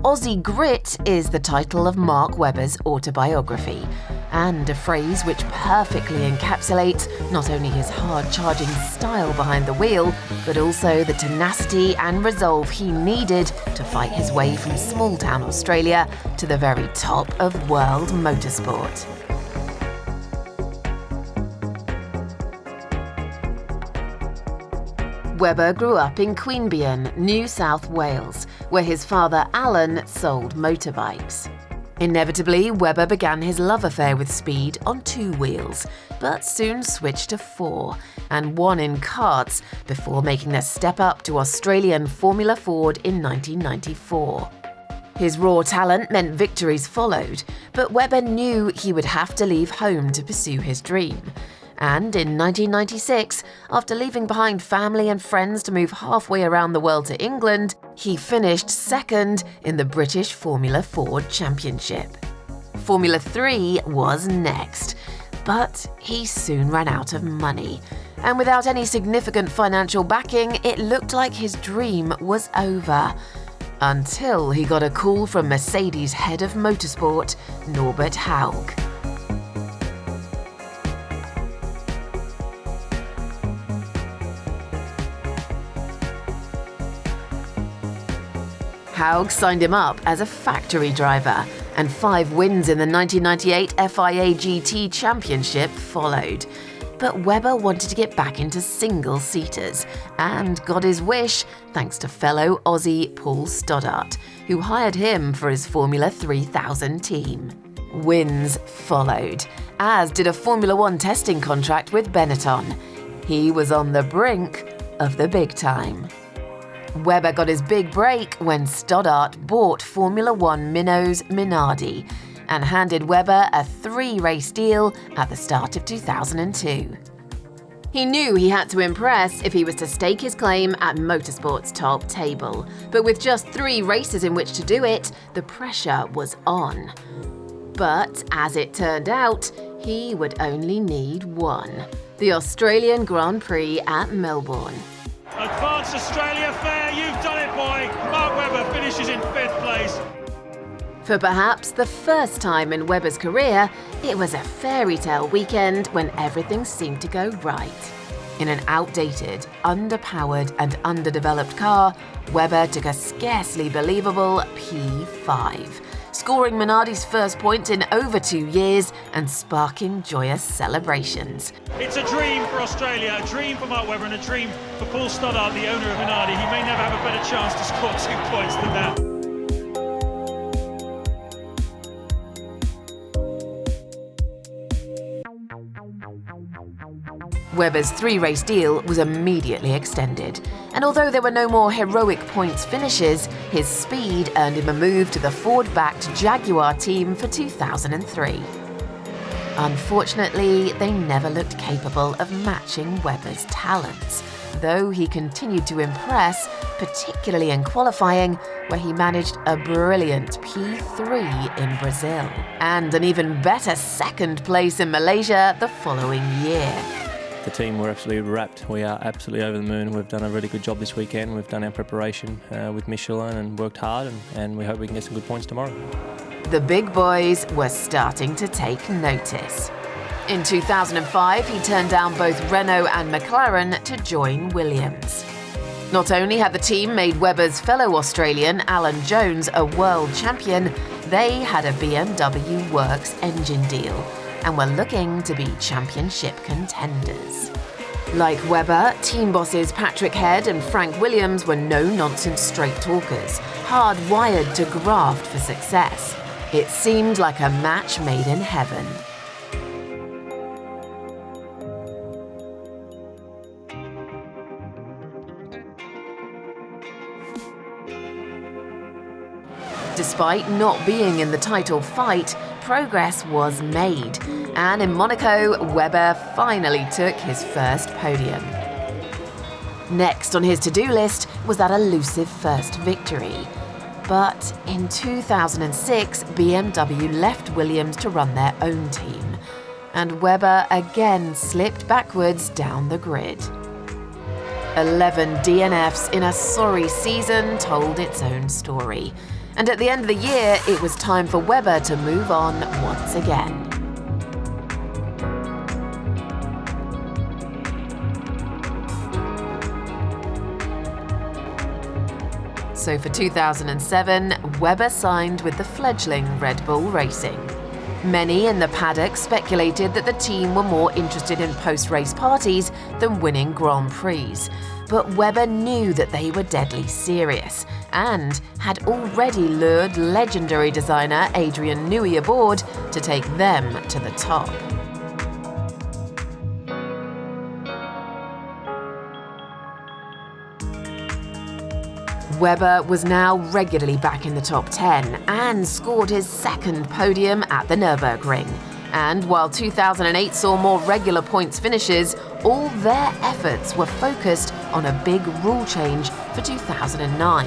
Aussie Grit is the title of Mark Webber's autobiography, and a phrase which perfectly encapsulates not only his hard-charging style behind the wheel, but also the tenacity and resolve he needed to fight his way from small-town Australia to the very top of world motorsport. Webber grew up in Queanbeyan, New South Wales, where his father Alan sold motorbikes. Inevitably, Webber began his love affair with speed on 2 wheels, but soon switched to 4 and won in karts before making the step up to Australian Formula Ford in 1994. His raw talent meant victories followed, but Webber knew he would have to leave home to pursue his dream. And in 1996, after leaving behind family and friends to move halfway around the world to England, he finished second in the British Formula Ford Championship. Formula 3 was next, but he soon ran out of money. And without any significant financial backing, it looked like his dream was over. Until he got a call from Mercedes' head of motorsport, Norbert Haug. Haug signed him up as a factory driver, and 5 wins in the 1998 FIA GT Championship followed. But Webber wanted to get back into single-seaters, and got his wish thanks to fellow Aussie Paul Stoddart, who hired him for his Formula 3000 team. Wins followed, as did a Formula 1 testing contract with Benetton. He was on the brink of the big time. Webber got his big break when Stoddart bought Formula 1 minnows Minardi and handed Webber a 3-race deal at the start of 2002. He knew he had to impress if he was to stake his claim at motorsport's top table, but with just 3 races in which to do it, the pressure was on. But as it turned out, he would only need 1, the Australian Grand Prix at Melbourne. Advanced Australia fair, you've done it, boy! Mark Webber finishes in 5th place. For perhaps the first time in Webber's career, it was a fairy tale weekend when everything seemed to go right. In an outdated, underpowered and underdeveloped car, Webber took a scarcely believable P5, scoring Minardi's first point in over 2 years and sparking joyous celebrations. It's a dream for Australia, a dream for Mark Webber and a dream for Paul Stoddart, the owner of Minardi. He may never have a better chance to score 2 points than that. Webber's 3-race deal was immediately extended, and although there were no more heroic points finishes, his speed earned him a move to the Ford-backed Jaguar team for 2003. Unfortunately, they never looked capable of matching Webber's talents, though he continued to impress, particularly in qualifying, where he managed a brilliant P3 in Brazil, and an even better 2nd place in Malaysia the following year. The team were absolutely wrapped. We are absolutely over the moon. We've done a really good job this weekend. We've done our preparation with Michelin and worked hard, and we hope we can get some good points tomorrow. The big boys were starting to take notice. In 2005, he turned down both Renault and McLaren to join Williams. Not only had the team made Webber's fellow Australian Alan Jones a world champion, they had a BMW Works engine deal and were looking to be championship contenders. Like Webber, team bosses Patrick Head and Frank Williams were no-nonsense straight talkers, hardwired to graft for success. It seemed like a match made in heaven. Despite not being in the title fight, progress was made, and in Monaco, Webber finally took his first podium. Next on his to-do list was that elusive first victory. But in 2006, BMW left Williams to run their own team, and Webber again slipped backwards down the grid. 11 DNFs in a sorry season told its own story, And at the end of the year, it was time for Webber to move on once again. So for 2007, Webber signed with the fledgling Red Bull Racing. Many in the paddock speculated that the team were more interested in post-race parties than winning Grand Prix. But Webber knew that they were deadly serious and had already lured legendary designer Adrian Newey aboard to take them to the top. Webber was now regularly back in the top 10 and scored his second podium at the Nürburgring. And while 2008 saw more regular points finishes, all their efforts were focused on a big rule change for 2009,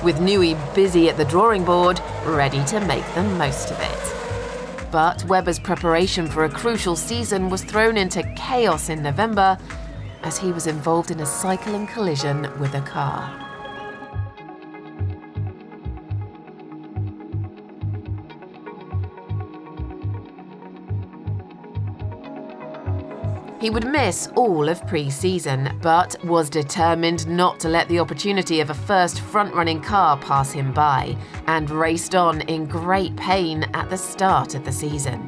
with Newey busy at the drawing board, ready to make the most of it. But Webber's preparation for a crucial season was thrown into chaos in November as he was involved in a cycling collision with a car. He would miss all of pre-season, but was determined not to let the opportunity of a first front-running car pass him by, and raced on in great pain at the start of the season.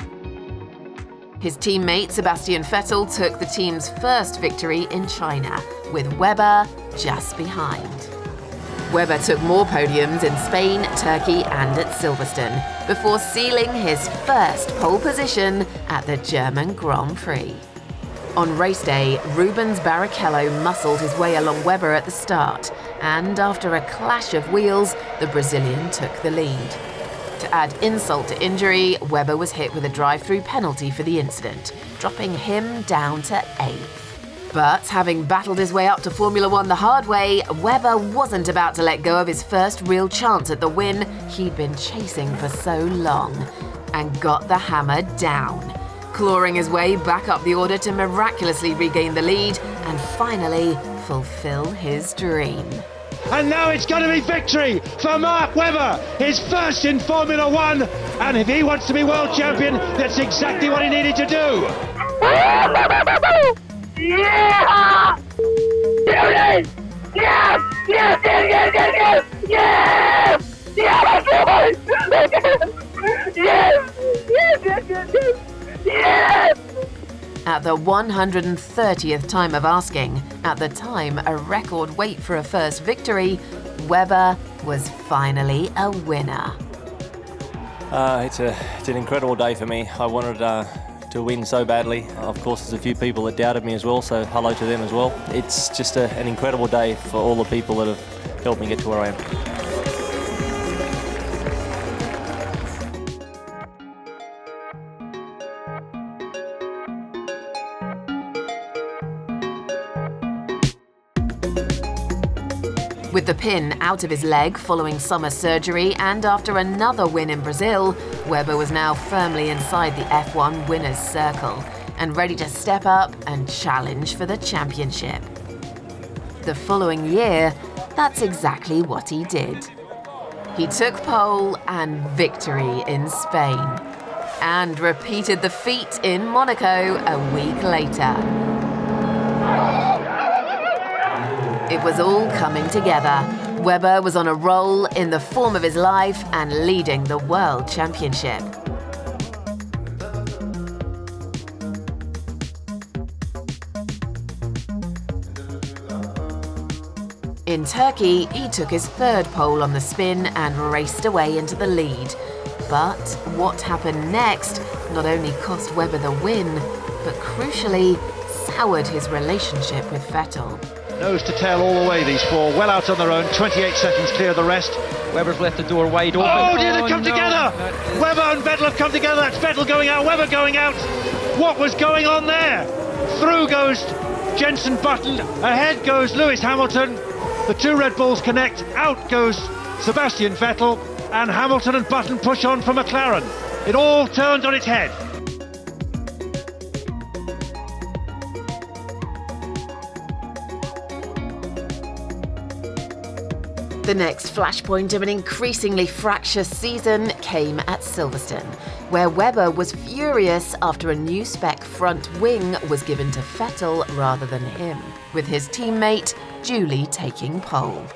His teammate Sebastian Vettel took the team's first victory in China, with Webber just behind. Webber took more podiums in Spain, Turkey and at Silverstone, before sealing his first pole position at the German Grand Prix. On race day, Rubens Barrichello muscled his way along Webber at the start, and after a clash of wheels, the Brazilian took the lead. To add insult to injury, Webber was hit with a drive-through penalty for the incident, dropping him down to 8th. But having battled his way up to Formula One the hard way, Webber wasn't about to let go of his first real chance at the win he'd been chasing for so long, and got the hammer down, clawing his way back up the order to miraculously regain the lead and finally fulfill his dream. And now it's going to be victory for Mark Webber, his first in Formula One. And if he wants to be world champion, that's exactly what he needed to do. Yeah! Yes! Yes! Yes! Yes! Yes! Yes! Yes! Yes! Yes! Yes! Yes! Yes! Yes! At the 130th time of asking, at the time a record wait for a first victory, Webber was finally a winner. It's an incredible day for me. I wanted to win so badly. Of course, there's a few people that doubted me as well, so hello to them as well. It's just an incredible day for all the people that have helped me get to where I am. With the pin out of his leg following summer surgery and after another win in Brazil, Webber was now firmly inside the F1 winner's circle and ready to step up and challenge for the championship. The following year, that's exactly what he did. He took pole and victory in Spain, and repeated the feat in Monaco a week later. It was all coming together. Webber was on a roll in the form of his life and leading the World Championship. In Turkey, he took his third pole on the spin and raced away into the lead. But what happened next not only cost Webber the win, but crucially soured his relationship with Vettel. Nose to tail all the way, these four, well out on their own, 28 seconds clear the rest. Webber's left the door wide open. Oh, did it come together? Webber and Vettel have come together. That's Vettel going out, Webber going out. What was going on there? Through goes Jenson Button, ahead goes Lewis Hamilton. The two Red Bulls connect, out goes Sebastian Vettel, and Hamilton and Button push on for McLaren. It all turned on its head. The next flashpoint of an increasingly fractious season came at Silverstone, where Webber was furious after a new spec front wing was given to Vettel rather than him, with his teammate Julie taking pole.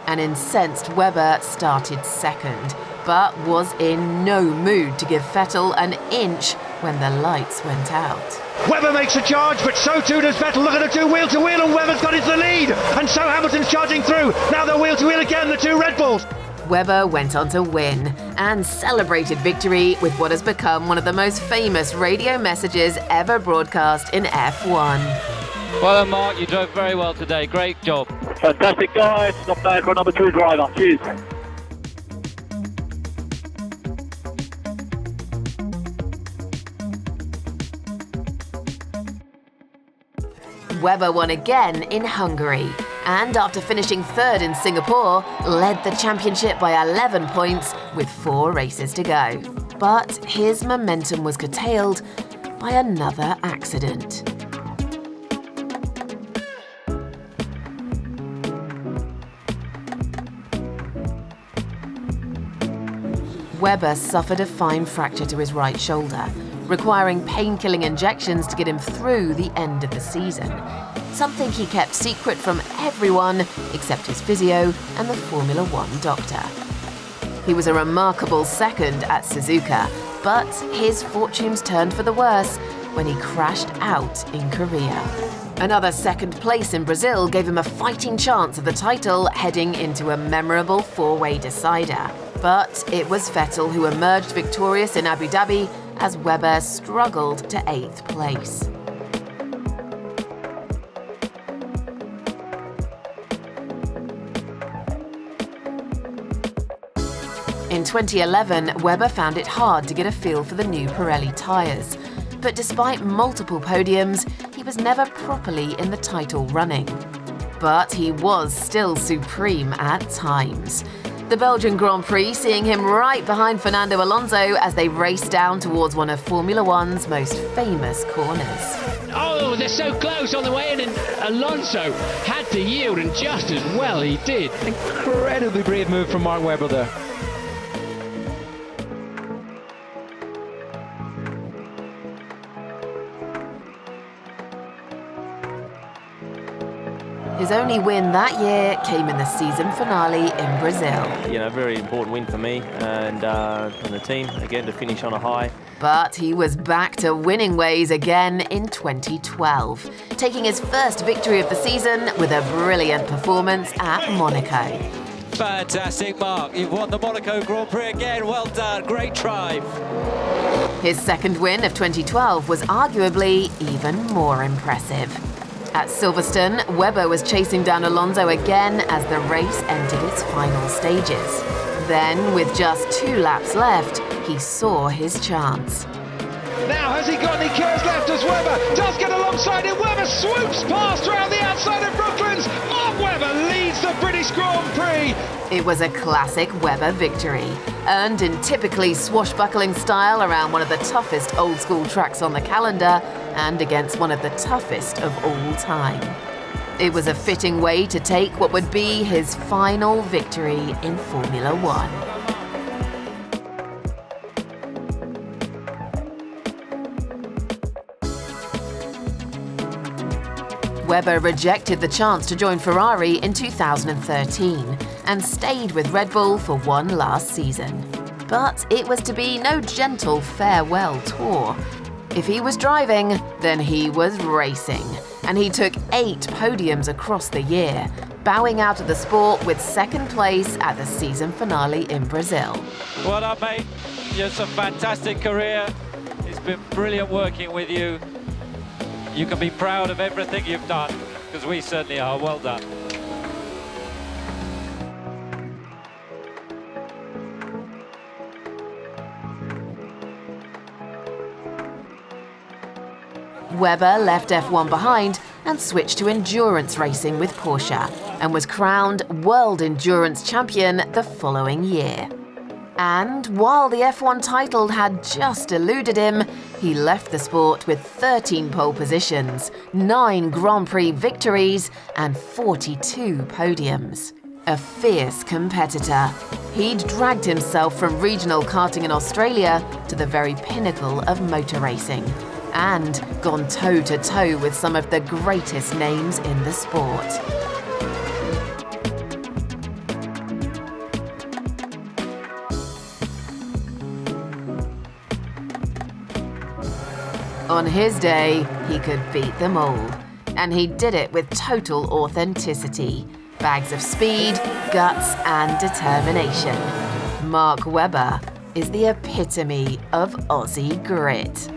An incensed Webber started second, but was in no mood to give Vettel an inch when the lights went out. Webber makes a charge, but so too does Vettel. Look at the two wheel-to-wheel, and Webber's got into the lead. And so Hamilton's charging through. Now they're wheel-to-wheel again, the two Red Bulls. Webber went on to win and celebrated victory with what has become one of the most famous radio messages ever broadcast in F1. Well done, Mark. You drove very well today. Great job. Fantastic, guys. Not bad for a number 2 driver. Cheers. Webber won again in Hungary, and after finishing third in Singapore, led the championship by 11 points with 4 races to go. But his momentum was curtailed by another accident. Webber suffered a fine fracture to his right shoulder, requiring pain-killing injections to get him through the end of the season, something he kept secret from everyone except his physio and the Formula One doctor. He was a remarkable second at Suzuka, but his fortunes turned for the worse when he crashed out in Korea. Another second place in Brazil gave him a fighting chance of the title heading into a memorable 4-way decider. But it was Vettel who emerged victorious in Abu Dhabi as Webber struggled to 8th place. In 2011, Webber found it hard to get a feel for the new Pirelli tyres. But despite multiple podiums, he was never properly in the title running. But he was still supreme at times. The Belgian Grand Prix seeing him right behind Fernando Alonso as they raced down towards one of Formula One's most famous corners. Oh, they're so close on the way in, and Alonso had to yield, and just as well he did. Incredibly brave move from Mark Webber there. His only win that year came in the season finale in Brazil. You know, very important win for me and the team, again, to finish on a high. But he was back to winning ways again in 2012, taking his first victory of the season with a brilliant performance at Monaco. Fantastic, Mark. You've won the Monaco Grand Prix again. Well done. Great drive. His second win of 2012 was arguably even more impressive. At Silverstone, Webber was chasing down Alonso again as the race entered its final stages. Then, with just 2 laps left, he saw his chance. Now, has he got any curves left as Webber does get alongside him? Webber swoops past around the outside of Brooklands. Mark Webber leads the British Grand Prix. It was a classic Webber victory, earned in typically swashbuckling style around one of the toughest old-school tracks on the calendar and against one of the toughest of all time. It was a fitting way to take what would be his final victory in Formula One. Webber rejected the chance to join Ferrari in 2013 and stayed with Red Bull for one last season. But it was to be no gentle farewell tour. If he was driving, then he was racing, and he took 8 podiums across the year, bowing out of the sport with second place at the season finale in Brazil. Well done, mate. It's a fantastic career. It's been brilliant working with you. You can be proud of everything you've done, because we certainly are. Well done. Webber left F1 behind and switched to endurance racing with Porsche and was crowned World Endurance Champion the following year. And while the F1 title had just eluded him, he left the sport with 13 pole positions, 9 Grand Prix victories, and 42 podiums. A fierce competitor, he'd dragged himself from regional karting in Australia to the very pinnacle of motor racing and gone toe-to-toe with some of the greatest names in the sport. On his day, he could beat them all, and he did it with total authenticity, bags of speed, guts and determination. Mark Webber is the epitome of Aussie grit.